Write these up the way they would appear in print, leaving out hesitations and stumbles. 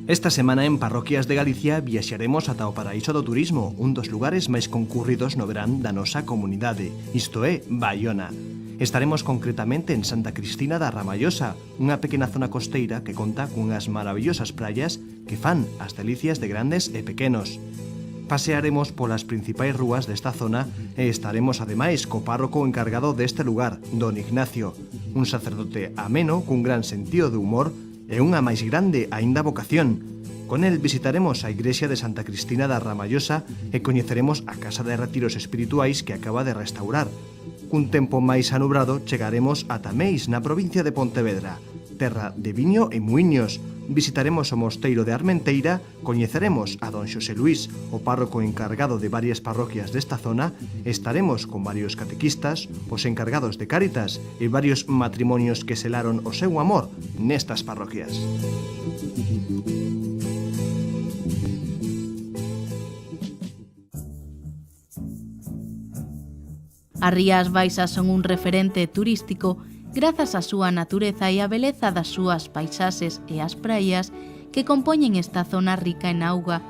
Esta semana en Parroquias de Galicia viaxaremos ata o Paraíso do Turismo, un dos lugares máis concurridos no verán da nosa comunidade, isto é, Baiona. Estaremos concretamente en Santa Cristina da Ramallosa, unha pequena zona costeira que conta cunhas maravillosas praias que fan as delicias de grandes e pequenos. Pasearemos polas principais rúas desta zona e estaremos ademais co párroco encargado deste lugar, Don Ignacio, un sacerdote ameno cun gran sentido de humor e unha máis grande aínda vocación. Con el visitaremos a igrexa de Santa Cristina da Ramallosa e coñeceremos a casa de retiros espirituais que acaba de restaurar. Cun tempo máis anubrado chegaremos a Tameis, na provincia de Pontevedra, terra de viño e muiños. Visitaremos o mosteiro de Armenteira, coñeceremos a don Xosé Luís, o párroco encargado de varias parroquias desta zona, estaremos con varios catequistas, os encargados de Cáritas e varios matrimonios que selaron o seu amor nestas parroquias. As Rías Baixas son un referente turístico grazas á súa natureza e á beleza das súas paisaxes e as praias que compoñen esta zona rica en auga.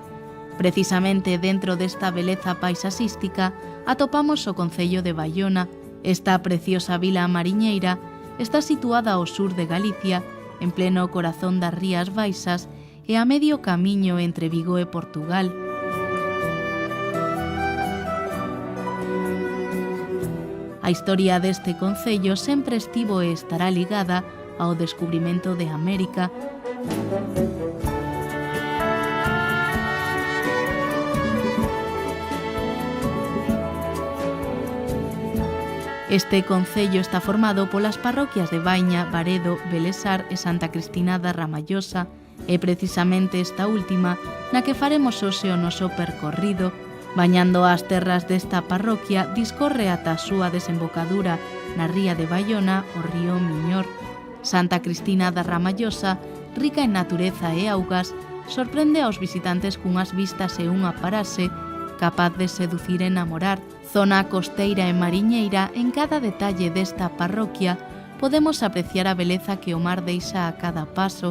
Precisamente dentro desta beleza paisaxística atopamos o concello de Baiona. Esta preciosa vila mariñeira está situada ao sur de Galicia, en pleno corazón das Rías Baixas e a medio camiño entre Vigo e Portugal. A historia deste concello sempre estivo e estará ligada ao descubrimento de América. Este concello está formado polas parroquias de Baña, Baredo, Belesar e Santa Cristina da Ramallosa, e precisamente esta última na que faremos hoxe o noso percorrido. Bañando as terras desta parroquia, discorre ata a súa desembocadura na ría de Baiona o río Miñor. Santa Cristina da Ramallosa, rica en natureza e augas, sorprende aos visitantes cunhas vistas e unha paraxe capaz de seducir e enamorar. Zona costeira e mariñeira, en cada detalle desta parroquia podemos apreciar a beleza que o mar deixa a cada paso.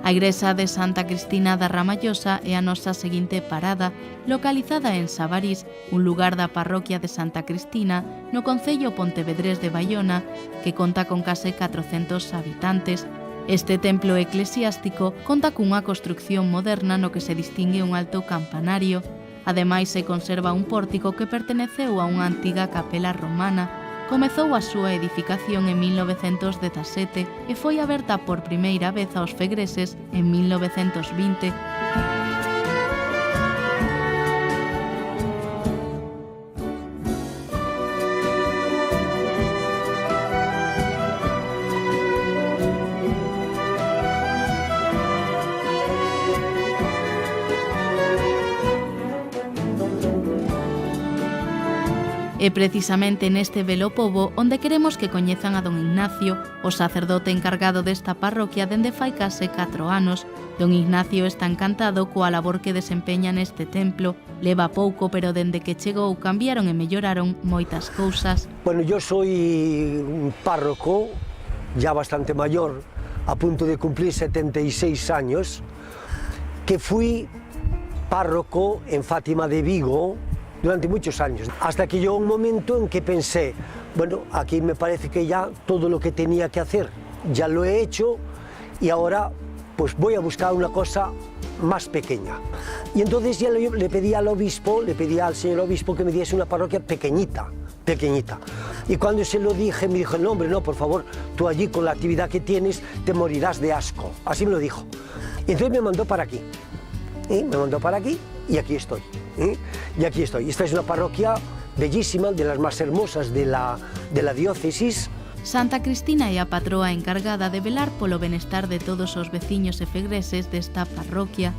A igrexa de Santa Cristina da Ramallosa é a nosa seguinte parada, localizada en Sabarís, un lugar da parroquia de Santa Cristina, no concello pontevedrés de Baiona, que conta con case 400 habitantes. Este templo eclesiástico conta cunha construcción moderna no que se distingue un alto campanario. Ademais, se conserva un pórtico que perteneceu a unha antiga capela romana. Comezou a súa edificación en 1917 e foi aberta por primeira vez aos fegreses en 1920. É precisamente neste belo pobo onde queremos que coñezan a don Ignacio, o sacerdote encargado desta parroquia dende fai case 4 anos. Don Ignacio está encantado coa labor que desempeña neste templo. Leva pouco, pero dende que chegou cambiaron e melloraron moitas cousas. Bueno, yo soy un párroco ya bastante mayor, a punto de cumplir 76 años, que fui párroco en Fátima de Vigo durante muchos años, hasta que llegó un momento en que pensé, bueno, aquí me parece que ya todo lo que tenía que hacer ya lo he hecho y ahora pues voy a buscar una cosa más pequeña. Y entonces ya le pedí al obispo, le pedí al señor obispo que me diese una parroquia pequeñita. Y cuando se lo dije, me dijo, no hombre, no, por favor, tú allí con la actividad que tienes te morirás de asco. Así me lo dijo. Y entonces me mandó para aquí. Me mandó para aquí y aquí estoy. Y aquí estoy. Esta es una parroquia bellísima, de las más hermosas de la diócesis. Santa Cristina é a patroa encargada de velar polo benestar de todos os veciños e fegreses desta parroquia.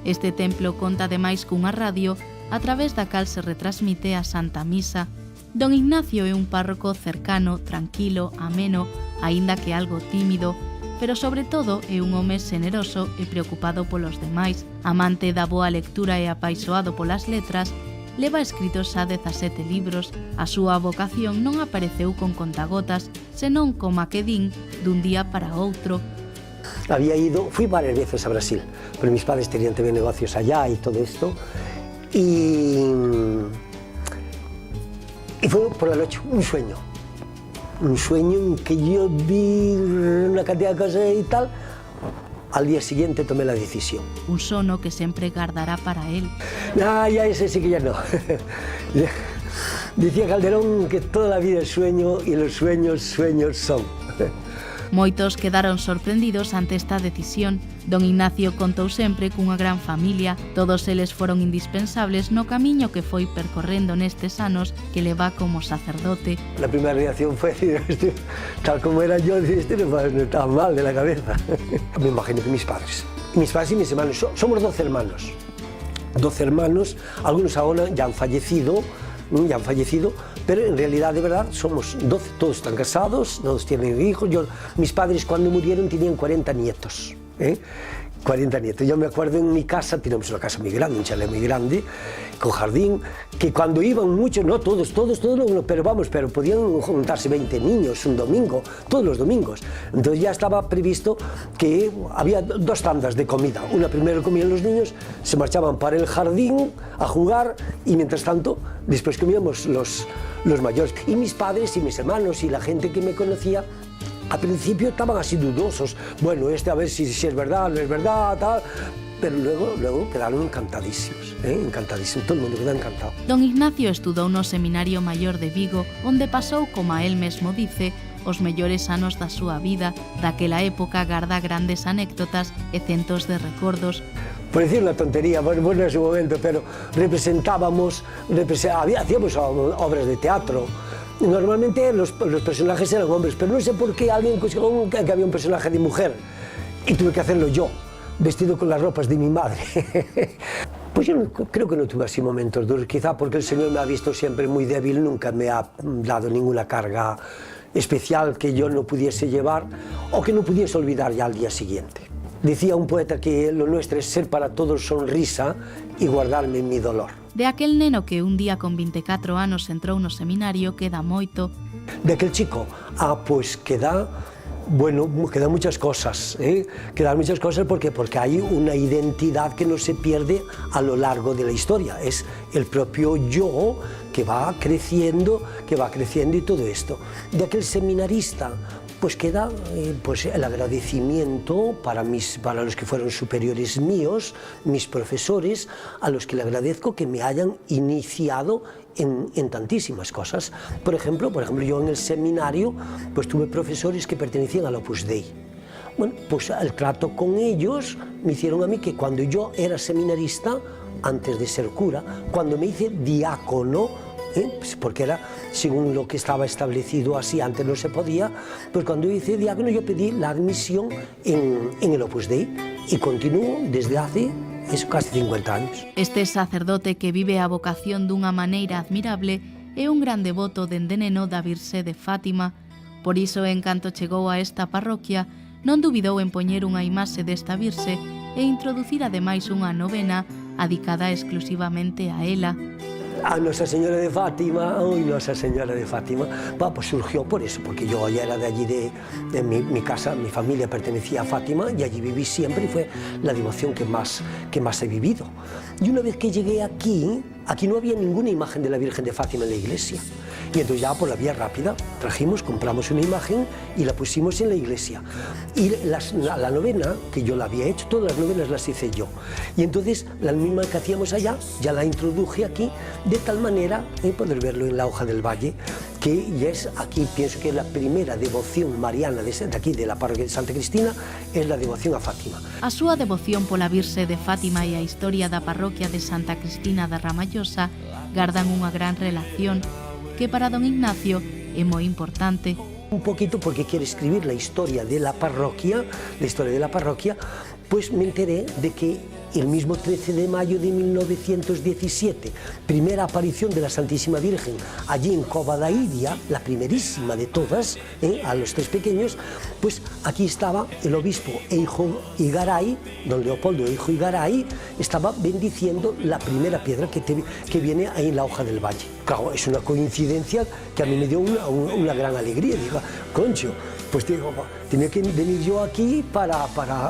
Este templo conta ademais cunha radio a través da cal se retransmite a Santa Misa. Don Ignacio é un párroco cercano, tranquilo, ameno, aínda que algo tímido, pero sobre todo é un home xeneroso e preocupado polos demais, amante da boa lectura e apaixoado polas letras, leva escritos xa 17 libros. A súa vocación non apareceu con contagotas, senón como a que din dun día para outro. Fui varias veces a Brasil, pero mis padres tenían también negocios allá y todo esto. Y fue por la noche un sueño en que yo vi una cantidad de cosas y tal. Al día siguiente tomé la decisión. Un sono que sempre gardará para él. Ya ese sí que ya no. Decía Calderón que toda la vida es sueño y los sueños son. Moitos quedaron sorprendidos ante esta decisión. Don Ignacio contou sempre cunha gran familia. Todos eles foron indispensables no camiño que foi percorrendo nestes anos que leva como sacerdote. La primera reacción fue decir, tal como era yo, no estaba mal de la cabeza. Me imagino que mis padres y mis hermanos, somos 12 hermanos. 12 hermanos, algunos ahora ya han fallecido, pero en realidad, de verdad, somos 12, todos están casados, todos tienen hijos. Mis padres cuando murieron tenían 40 nietos, 40 nietos. Yo me acuerdo en mi casa, teníamos una casa muy grande, un chalet muy grande, con jardín, que cuando iban muchos, no todos, pero podían juntarse 20 niños un domingo, todos los domingos. Entonces ya estaba previsto que había 2 tandas de comida. Una primero comían los niños, se marchaban para el jardín a jugar y mientras tanto, después comíamos los mayores. Y mis padres y mis hermanos y la gente que me conocía, al principio estaban así dudosos. Bueno, a ver si es verdad, no es verdad, tal. Pero luego quedaron encantadísimos, encantadísimos, todo el mundo quedó encantado. Don Ignacio estudou no Seminario Maior de Vigo, onde pasou, como a él mesmo dice, os mellores anos da súa vida. Daquela época garda grandes anécdotas e centos de recordos. Por decir una tontería, bueno, en su momento, pero hacíamos obras de teatro. Normalmente los personajes eran hombres, pero no sé por qué alguien consideró que había un personaje de mujer y tuve que hacerlo yo, vestido con las ropas de mi madre. Pues yo creo que no tuve así momentos duros, quizá porque el Señor me ha visto siempre muy débil, nunca me ha dado ninguna carga especial que yo no pudiese llevar o que no pudiese olvidar ya al día siguiente. Decía un poeta que lo nuestro es ser para todos sonrisa y guardarme mi dolor. De aquel neno que un día con 24 anos entrou no seminario queda moito. De aquel chico, pues queda muchas cosas, quedan muchas cosas porque hay una identidad que no se pierde a lo largo de la historia, es el propio yo que va creciendo y todo esto. De aquel seminarista, pues queda el agradecimiento para los que fueron superiores míos, mis profesores, a los que le agradezco que me hayan iniciado en tantísimas cosas. Por ejemplo, yo en el seminario pues tuve profesores que pertenecían al Opus Dei. Bueno, pues el trato con ellos me hicieron a mí que cuando yo era seminarista, antes de ser cura, cuando me hice diácono, pues porque era según lo que estaba establecido así, antes no se podía, pues cuando hice diácono yo pedí la admisión en el Opus Dei y continúo desde hace casi 50 años. Este sacerdote que vive a vocación dunha maneira admirable é un gran devoto dende neno da Virxe de Fátima. Por iso, en canto chegou a esta parroquia, non dubidou en poñer unha imaxe desta Virxe e introducir ademais unha novena adicada exclusivamente a ela. A Nuestra Señora de Fátima, Nuestra Señora de Fátima, pues surgió por eso, porque yo ya era de allí, de mi casa, mi familia pertenecía a Fátima y allí viví siempre y fue la devoción que más he vivido. Y una vez que llegué aquí no había ninguna imagen de la Virgen de Fátima en la iglesia. Y entonces ya por la vía rápida compramos una imagen y la pusimos en la iglesia. Y la novena, que yo la había hecho, todas las novenas las hice yo. Y entonces la misma que hacíamos allá, ya la introduje aquí, de tal manera, poder verlo en la hoja del valle, que ya es aquí, pienso que la primera devoción mariana de aquí, de la parroquia de Santa Cristina, es la devoción a Fátima. A súa devoción pola Virxe de Fátima e a historia da parroquia de Santa Cristina da Ramallosa gardan unha gran relación que para don Ignacio é moi importante. Un poquito porque quiere escribir la historia de la parroquia, pues me enteré de que el mismo 13 de mayo de 1917, primera aparición de la Santísima Virgen allí en Cova da Iria, la primerísima de todas, a los tres pequeños, pues aquí estaba el obispo Eijo Igaray, don Leopoldo Eijo Igaray, estaba bendiciendo la primera piedra que viene ahí en la hoja del valle. Claro, es una coincidencia que a mí me dio una gran alegría. Digo, concho, pues digo, tenía que venir yo aquí para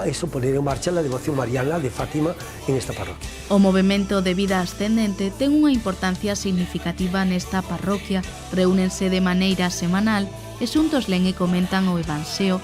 eso, poner en marcha la devoción mariana de Fátima en esta parroquia. O movemento de vida ascendente ten unha importancia significativa nesta parroquia. Reúnense de maneira semanal e xuntos len e comentan o Evanxeo.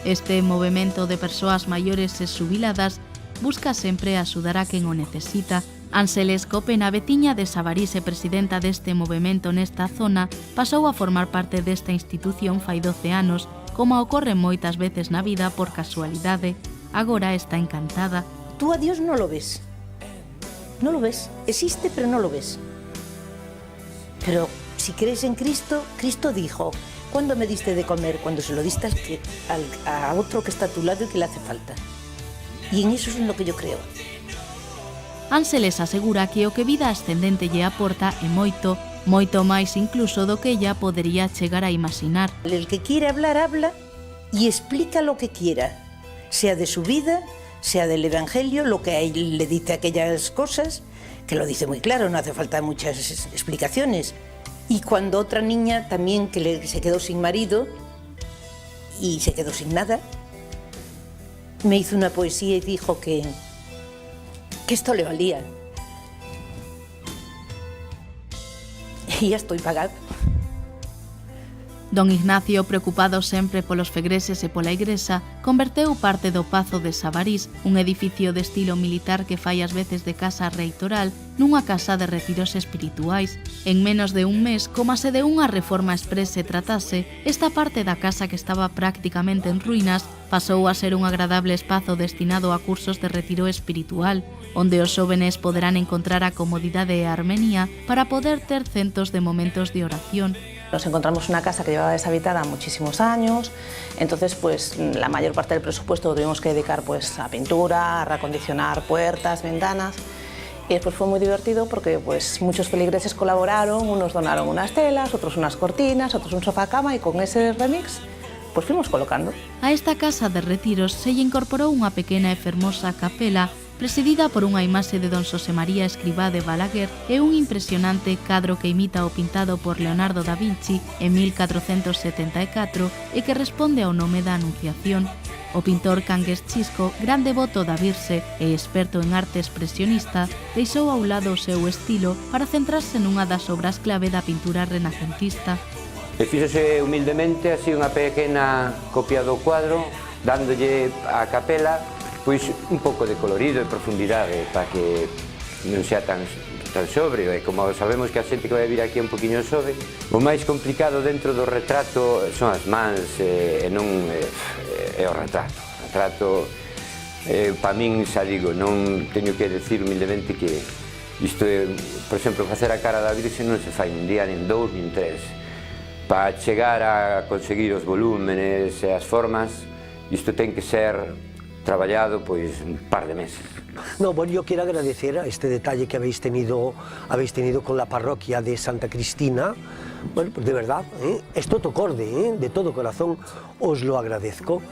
Este movemento de persoas maiores e xubiladas busca sempre axudar a quen o necesita. Ángeles Copena, veciña de Sabarís e presidenta deste movemento nesta zona, pasou a formar parte desta institución fai 12 anos, como ocorre moitas veces na vida por casualidade. Agora está encantada. Tú a Dios no lo ves. No lo ves. Existe, pero no lo ves. Pero si crees en Cristo, Cristo dijo, ¿cuándo me diste de comer? Cuando se lo diste a otro que está a tu lado y que le hace falta. Y en eso es en lo que yo creo. Ángeles asegura que o que vida ascendente lle aporta é moito, moito máis incluso do que ella podería chegar a imaginar. El que quiere hablar, habla y explica lo que quiera, sea de su vida, sea del Evangelio, lo que a él le dice aquellas cosas, que lo dice muy claro, no hace falta muchas explicaciones. Y cuando otra niña también que se quedó sin marido y se quedó sin nada, me hizo una poesía y dijo que esto le valía. Y ya estoy pagada. Don Ignacio, preocupado sempre polos fegreses e pola igrexa, converteu parte do Pazo de Sabarís, un edificio de estilo militar que fai ás veces de casa reitoral, nunha casa de retiros espirituais. En menos de un mes, como se de unha reforma express se tratase, esta parte da casa que estaba prácticamente en ruínas pasou a ser un agradable espazo destinado a cursos de retiro espiritual, onde os xóvenes poderán encontrar a comodidade e a armonía para poder ter centos de momentos de oración. Nos encontramos una casa que llevaba deshabitada muchísimos años, entonces pues la mayor parte del presupuesto lo tuvimos que dedicar pues a pintura, a reacondicionar puertas, ventanas, y después fue muy divertido porque pues muchos feligreses colaboraron, unos donaron unas telas, otros unas cortinas, otros un sofá cama, y con ese remix pues fuimos colocando. A esta casa de retiros se lle incorporou unha pequena e fermosa capela presidida por unha imaxe de don Xosé María Escribá de Balaguer e un impresionante cadro que imita o pintado por Leonardo da Vinci en 1474 e que responde ao nome da Anunciación. O pintor Cangues Chisco, gran devoto da Virxe e experto en arte expresionista, deixou ao lado o seu estilo para centrarse nunha das obras clave da pintura renacentista. E fíxose humildemente así unha pequena copia do cuadro, dándolle á capela pois un pouco de colorido e profundidade para que non sea tan sobrio, e como sabemos que a xente que vai vir aquí un poquinho sobe, o máis complicado dentro do retrato son as mans e non é o retrato. O retrato, para min, xa digo, non teño que decir humildemente que isto é, por exemplo, facer a cara da Virxe non se fai un día, nin dous, nin tres. Para chegar a conseguir os volúmenes e as formas, isto ten que ser traballado pois un par de meses. No, bueno, yo quiero agradecer a este detalle que habéis tenido con la parroquia de Santa Cristina. Bueno, pues de verdad, es todo acorde, de todo corazón os lo agradezco.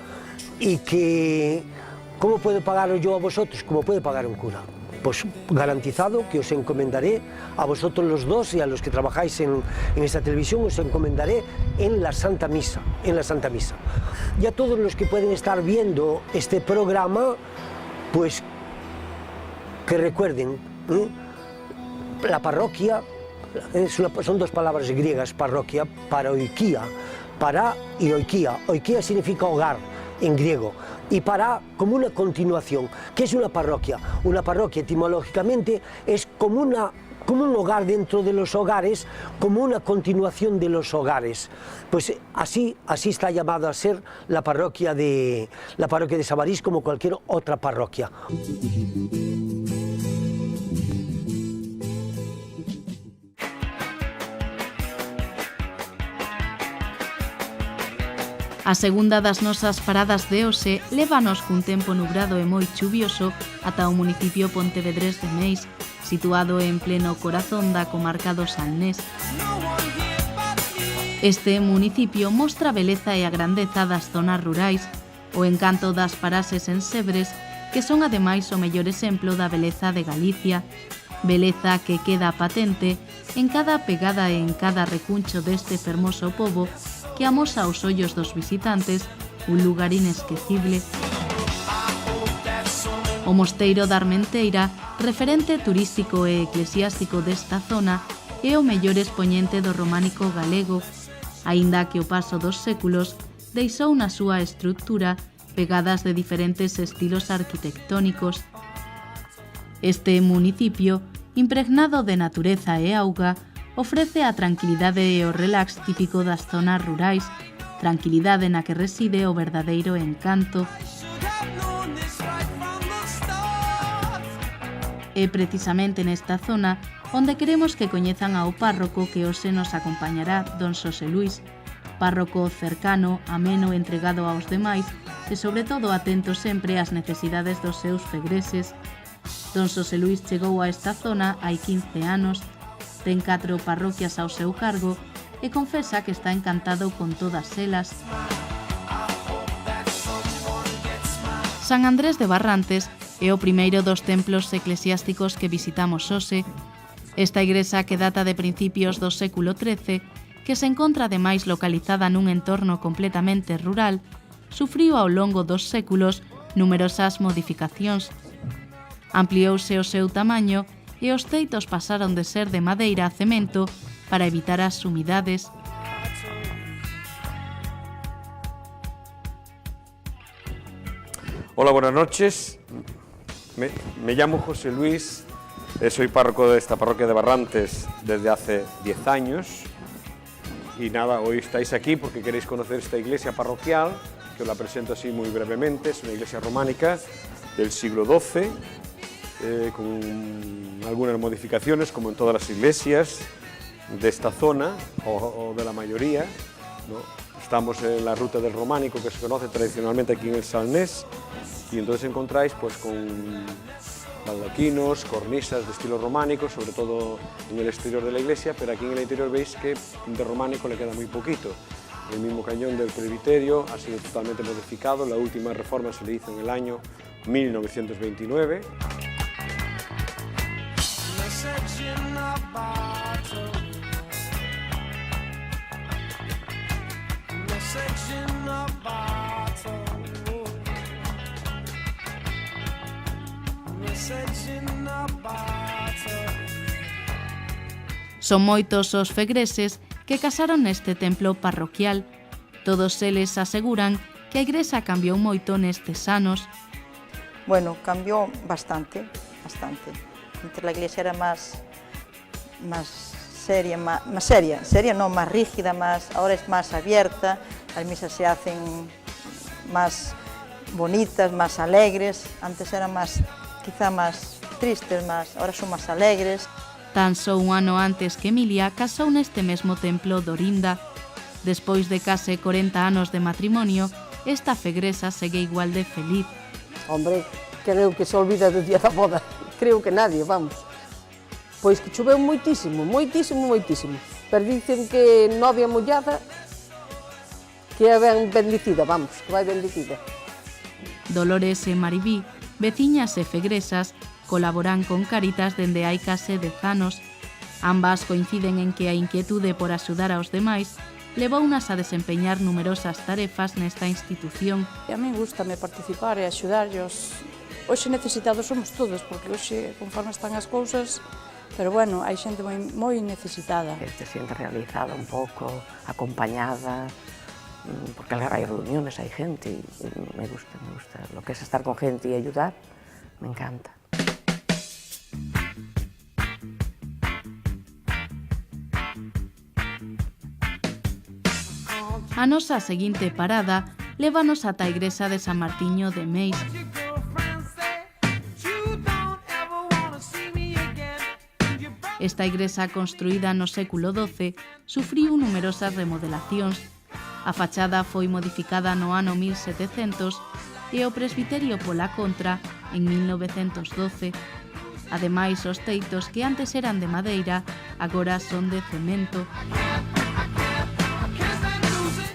Y que, ¿cómo puedo pagaros yo a vosotros? Como puede pagar un cura. Pues garantizado que os encomendaré a vosotros los dos y a los que trabajáis en esta televisión, os encomendaré en la Santa Misa, Y a todos los que pueden estar viendo este programa, pues que recuerden, la parroquia, son dos palabras griegas, parroquia, paroikia, para y oikia. Oikia significa hogar en griego, y para como una continuación. ¿Qué es una parroquia? Una parroquia etimológicamente es como un hogar dentro de los hogares, como una continuación de los hogares. Pues así está llamada a ser la parroquia de Sabarís, como cualquier otra parroquia. A segunda das nosas paradas de hoxe lévanos cun tempo nubrado e moi chuvioso ata o municipio pontevedrés de Meis, situado en pleno corazón da comarca do Salnés. Este municipio mostra a beleza e a grandeza das zonas rurais, o encanto das paraxes en Sebres, que son ademais o mellor exemplo da beleza de Galicia, beleza que queda patente en cada pegada e en cada recuncho deste fermoso pobo que amosa aos ollos dos visitantes un lugar inesquecible. O Mosteiro da Armenteira, referente turístico e eclesiástico desta zona, é o mellor expoñente do románico galego, aínda que o paso dos séculos deixou na súa estrutura pegadas de diferentes estilos arquitectónicos. Este municipio, impregnado de natureza e auga, ofrece a tranquilidade e o relax típico das zonas rurais, tranquilidade na que reside o verdadeiro encanto. É precisamente nesta zona onde queremos que coñezan ao párroco que hoxe nos acompañará, don Xosé Luís, párroco cercano, ameno, entregado aos demais e sobre todo atento sempre ás necesidades dos seus fegreses. Don Xosé Luís chegou a esta zona hai 15 anos, ten 4 parroquias ao seu cargo e confesa que está encantado con todas elas. San Andrés de Barrantes é o primeiro dos templos eclesiásticos que visitamos hoxe. Esta igrexa que data de principios do século XIII, que se encontra ademais localizada nun entorno completamente rural, sufriu ao longo dos séculos numerosas modificacións. Ampliouse o seu tamaño e os teitos pasaron de ser de madeira a cemento para evitar as humidades. Hola, buenas noches. Me llamo José Luis, soy párroco de esta parroquia de Barrantes desde hace 10 años. Y nada, hoy estáis aquí porque queréis conocer esta iglesia parroquial, que os la presento así muy brevemente. Es una iglesia románica del siglo XII, con algunas modificaciones, como en todas las iglesias de esta zona, o de la mayoría, ¿no? Estamos en la ruta del románico, que se conoce tradicionalmente aquí en el Salnés, y entonces encontráis pues con baldaquinos, cornisas de estilo románico, sobre todo en el exterior de la iglesia, pero aquí en el interior veis que de románico le queda muy poquito. El mismo cañón del presbiterio ha sido totalmente modificado, la última reforma se le hizo en el año 1929. Son moitos os fegreses que casaron neste templo parroquial. Todos eles aseguran que a igrexa cambiou moito nestes anos. Bueno, cambió bastante. Antes la iglesia era más seria, más rígida, ahora es más abierta, las misas se hacen más bonitas, más alegres, antes eran quizá más tristes, ahora son más alegres. Tan só un ano antes que Emilia casou neste mesmo templo d'Orinda. Despois de case 40 anos de matrimonio, esta fegresa segue igual de feliz. Hombre, creo que se olvida do día da boda, creo que nadie, vamos. Pois que choveu moitísimo, pero dicen que novia mollada que é ben bendicida, vamos, que vai bendicida. Dolores e Maribí, veciñas e fegresas, colaboran con Cáritas dende hai case 10 anos. Ambas coinciden en que a inquietude por axudar aos demais levounas a desempeñar numerosas tarefas nesta institución. A mí gustame participar e axudarlos. Hoxe necesitados somos todos, porque hoxe, conforme están as cousas, pero bueno, hai xente moi necesitada. Te sientes realizada un pouco, acompañada, porque hai reuniones, hai gente, y me gusta. Lo que es estar con gente y ayudar, me encanta. A nosa seguinte parada lévanos ata a igrexa de San Martiño de Meis. Esta igrexa, construída no século XII, sufriu numerosas remodelacións. A fachada foi modificada no ano 1700 e o presbiterio pola contra en 1912. Ademais, os teitos que antes eran de madeira agora son de cemento.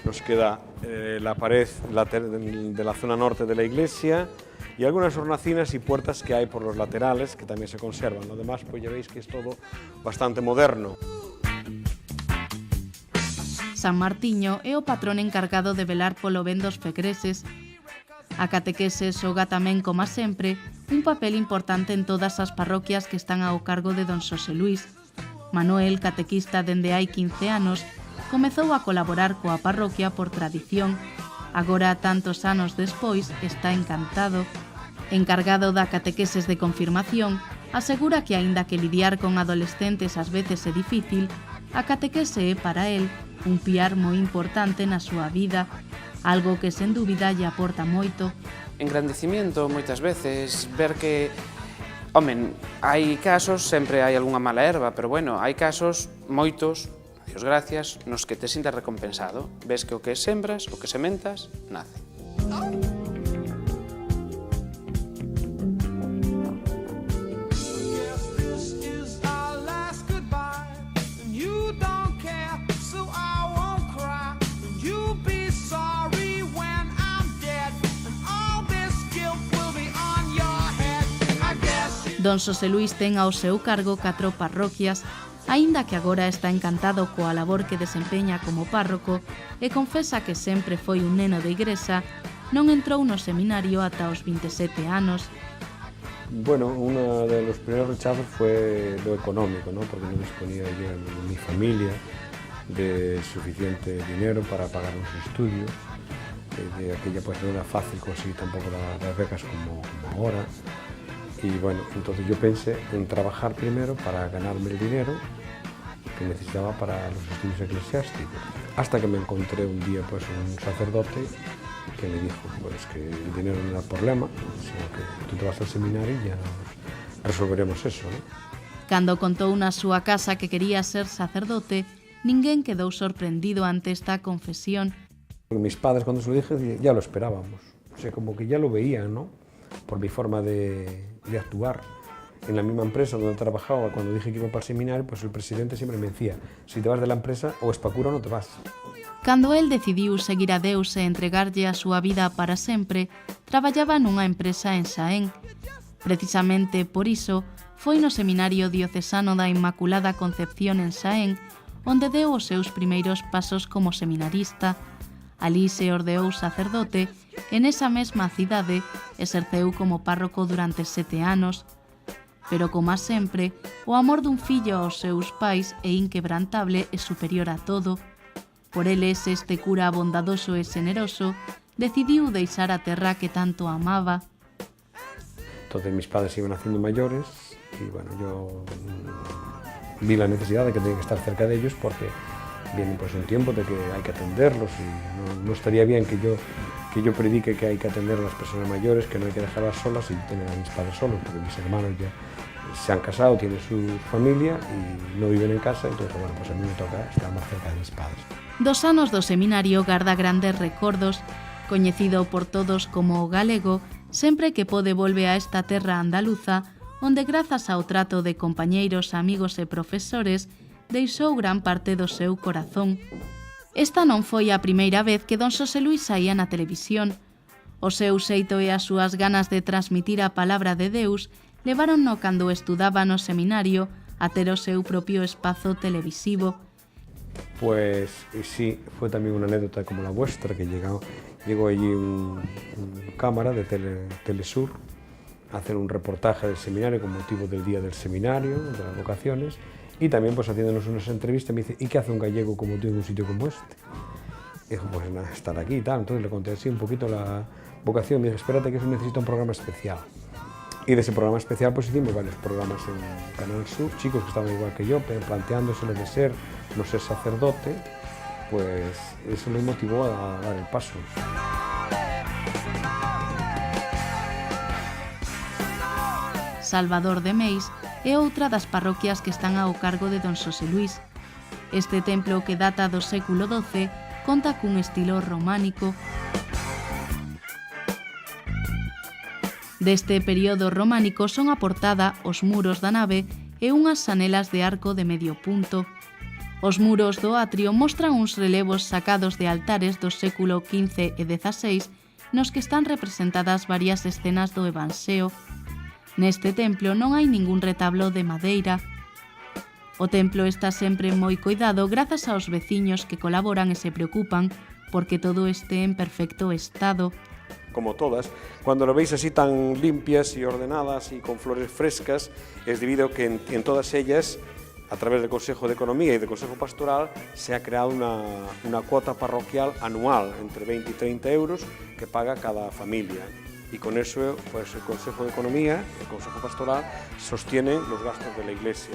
Nos queda la pared de la zona norte de la iglesia y algunas hornacinas y puertas que hay por los laterales que también se conservan. Lo demás, pues ya veis que es todo bastante moderno. San Martiño é o patrón encargado de velar polo ben dos fegreses. A catequese xoga tamén, como sempre, un papel importante en todas as parroquias que están ao cargo de don Xosé Luis. Manuel, catequista dende hai 15 anos, comezou a colaborar coa parroquia por tradición. Agora, tantos anos despois, está encantado. Encargado da catequeses de confirmación, asegura que aínda que lidiar con adolescentes ás veces é difícil, a catequese é para él un piar moi importante na súa vida, algo que sen dúbida lle aporta moito. Engrandecimiento moitas veces, ver que, home, hai casos, sempre hai algunha mala erva, pero bueno, hai casos, moitos, Dios gracias, nos que te sintas recompensado. Ves que o que sembras, o que sementas, nace. Don Xosé Luis ten ao seu cargo 4 parroquias, aínda que agora está encantado coa labor que desempeña como párroco e confesa que sempre foi un neno de igrexa, non entrou no seminario ata os 27 anos. Bueno, uno de los primeros rechazos fue lo económico, ¿no? Porque no disponía yo en mi familia de suficiente dinero para pagar los estudios. De aquella pues no era fácil conseguir tampoco las becas como ahora. Y bueno, entonces yo pensé en trabajar primero para ganarme el dinero que necesitaba para los estudios eclesiásticos. Hasta que me encontré un día pues un sacerdote que me dijo pues que el dinero no era el problema, sino que tú te vas al seminario y ya resolveremos eso, ¿no? Cando contou na súa casa que quería ser sacerdote, ninguén quedou sorprendido ante esta confesión. Mis padres cuando se lo dije ya lo esperábamos, o sea, como que ya lo veían, ¿no? Por mi forma de actuar. En la misma empresa donde trabajaba, cuando dije que iba para el seminario, pues el presidente siempre me decía, si te vas de la empresa, o es pa' cura o no te vas. Cando el decidiu seguir a Deus e entregarlle a súa vida para sempre, traballaba nunha empresa en Xaén. Precisamente por iso, foi no Seminario Diocesano da Inmaculada Concepción en Xaén, onde deu os seus primeiros pasos como seminarista. Alí se ordeou sacerdote e nesa mesma cidade exerceu como párroco durante 7 anos. Pero, como sempre, o amor dun fillo aos seus pais é inquebrantable e superior a todo. Por eles, este cura bondadoso e generoso decidiu deixar a terra que tanto amaba. Entonces mis padres iban haciendo mayores y bueno, yo vi la necesidad de que tenía que estar cerca de ellos porque viene pues un tiempo de que hay que atenderlos y no estaría bien que yo predique que hay que atender a las personas mayores, que no hay que dejarlas solas y tener a mis padres solos, porque mis hermanos ya se han casado, tienen su familia y no viven en casa, entonces bueno, pues a mí me toca estar más cerca de mis padres. 2 anos do seminario garda grandes recordos, coñecido por todos como o galego, sempre que pode volve a esta terra andaluza, onde grazas ao trato de compañeiros, amigos e profesores, deixou gran parte do seu corazón. Esta non foi a primeira vez que don Xosé Luis saía na televisión. O seu xeito e as súas ganas de transmitir a palabra de Deus leváronno cando estudaba no seminario a ter o seu propio espazo televisivo. Pues sí, fue también una anécdota como la vuestra, que llegó allí un cámara de Telesur a hacer un reportaje del seminario con motivo del día del seminario, de las vocaciones, y también pues haciéndonos unas entrevistas. Me dice, ¿y qué hace un gallego como tú en un sitio como este? Y dijo, pues nada, estar aquí y tal. Entonces le conté así un poquito la vocación. Me dijo, espérate que eso necesita un programa especial. Y de ese programa especial pues hicimos varios programas en Canal Sur, chicos que estaban igual que yo, planteándoselo de ser, no ser sacerdote, pues eso me motivó a dar el paso. Salvador de Meis é outra das parroquias que están ao cargo de don Xosé Luis. Este templo, que data do século XII, conta cun estilo románico. Deste período románico son a portada, os muros da nave e unhas sanelas de arco de medio punto. Os muros do atrio mostran uns relevos sacados de altares do século XV e XVI nos que están representadas varias escenas do Evanxeo. Neste templo non hai ningún retablo de madeira. O templo está sempre moi coidado grazas aos veciños que colaboran e se preocupan porque todo este en perfecto estado. Como todas, cuando lo veis así tan limpias y ordenadas y con flores frescas, es debido a que en todas ellas, a través del Consejo de Economía y del Consejo Pastoral, se ha creado una cuota parroquial anual entre 20 y 30 euros que paga cada familia. Y con eso, pues el Consejo de Economía, el Consejo Pastoral, sostienen los gastos de la Iglesia.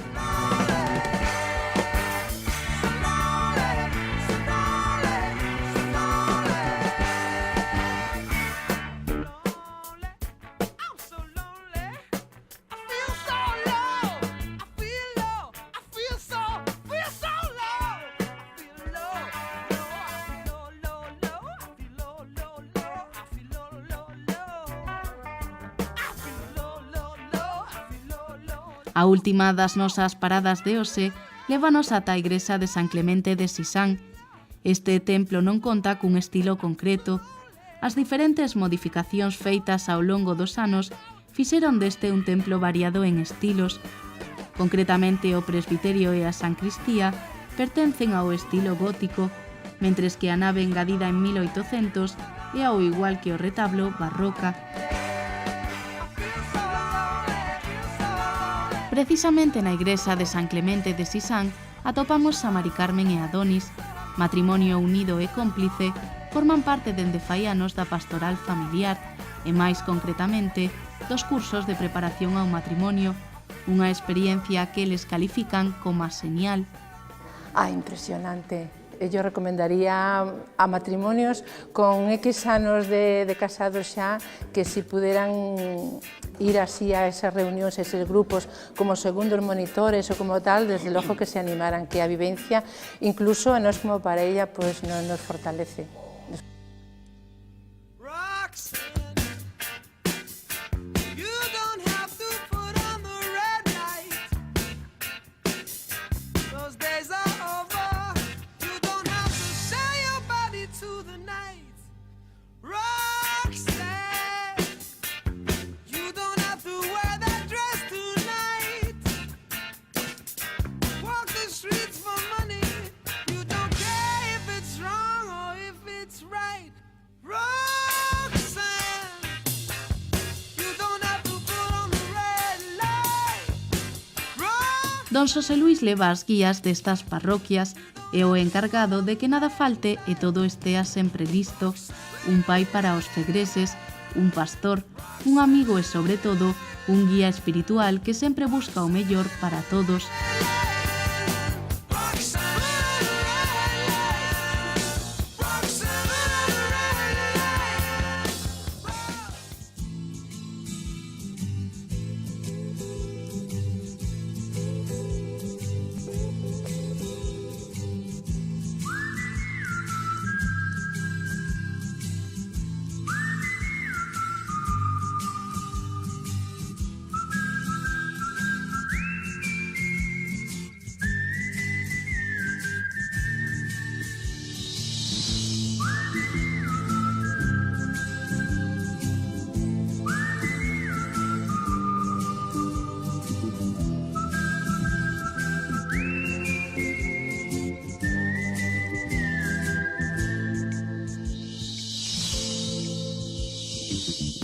A última das nosas paradas de hoxe lévanos ata a igrexa de San Clemente de Sisán. Este templo non conta cun estilo concreto. As diferentes modificacións feitas ao longo dos anos fixeron deste un templo variado en estilos. Concretamente o presbiterio e a sancristía pertencen ao estilo gótico, mentres que a nave engadida en 1800 é ao igual que o retablo barroca. Precisamente na igrexa de San Clemente de Sisán atopamos a Mari Carmen e Adonis, matrimonio unido e cómplice, forman parte dende fai anos da pastoral familiar e máis concretamente dos cursos de preparación ao matrimonio, unha experiencia que eles califican como señal. Impresionante. Yo recomendaría a matrimonios con X anos de casados xa que si puderan ir así a esas reunións, a esos grupos como segundos monitores ou como tal, desde logo que se animaran, que a vivencia incluso a nós como parella pues, nos fortalece. Don Xosé Luís leva as guías destas parroquias e o encargado de que nada falte e todo estea sempre listo, un pai para os fegreses, un pastor, un amigo e, sobre todo, un guía espiritual que sempre busca o mellor para todos.